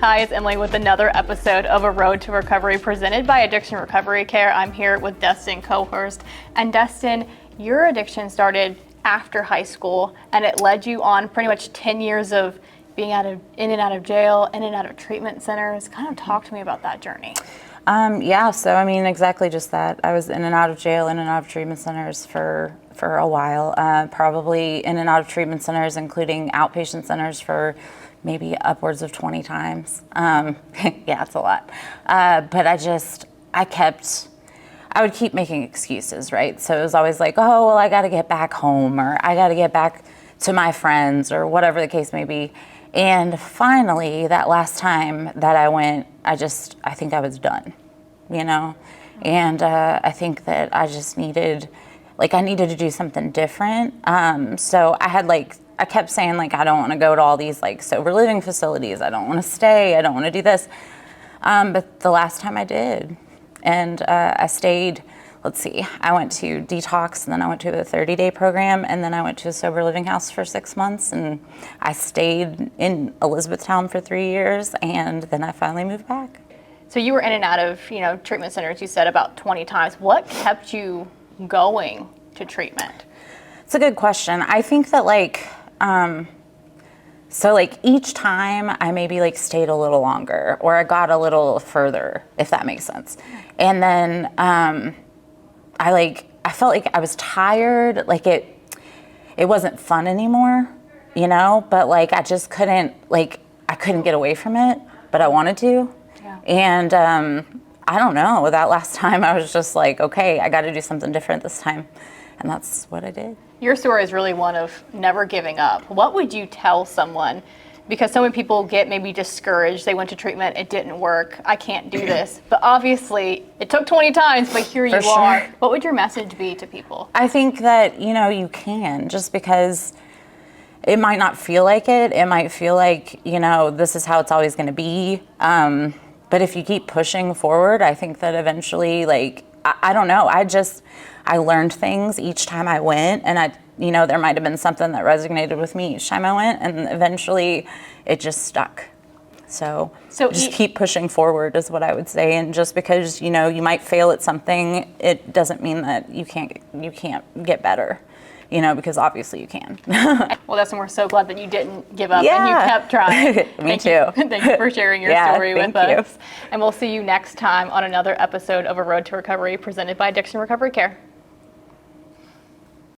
Hi, it's Emily with another episode of A Road to Recovery presented by Addiction Recovery Care. I'm here with Destin Kohorst. And Destin, your addiction started after high school and it led you on pretty much 10 years of being in and out of jail, in and out of treatment centers. Kind of talk to me about that journey. So I mean, exactly just that. I was in and out of jail, in and out of treatment centers for a while, probably in and out of treatment centers, including outpatient centers for maybe upwards of 20 times. Yeah, it's a lot. But I would keep making excuses, right? So it was always like, oh, well, I got to get back home, or I got to get back to my friends, or whatever the case may be. And finally, that last time that I went, I think I was done, you know? And I think that I just needed to do something different. So I kept saying, I don't want to go to all these, sober living facilities. I don't want to stay. I don't want to do this. But the last time I did, and I stayed, I went to detox, and then I went to a 30-day program, and then I went to a sober living house for 6 months, and I stayed in Elizabethtown for 3 years, and then I finally moved back. So you were in and out of, treatment centers, you said about 20 times. What kept you going to treatment? It's a good question. I think that each time I maybe stayed a little longer, or I got a little further, if that makes sense. And then I felt like I was tired, it wasn't fun anymore, but I just couldn't, I couldn't get away from it, but I wanted to. Yeah. And I don't know, that last time I was just okay, I got to do something different this time. And that's what I did. Your story is really one of never giving up. What would you tell someone? Because so many people get maybe discouraged. They went to treatment, it didn't work. I can't do this. But obviously, it took 20 times, but here you are. What would your message be to people? I think that, you can, just because it might not feel like it. It might feel like, this is how it's always going to be. But if you keep pushing forward, I think that eventually, I don't know. I learned things each time I went, and there might have been something that resonated with me each time I went, and eventually it just stuck. So just keep pushing forward is what I would say. And just because, you might fail at something, it doesn't mean that you can't get better. Because obviously you can. Well, Destin, we're so glad that you didn't give up and you kept trying. Me too. Thank you for sharing your story with us. And we'll see you next time on another episode of A Road to Recovery presented by Addiction Recovery Care.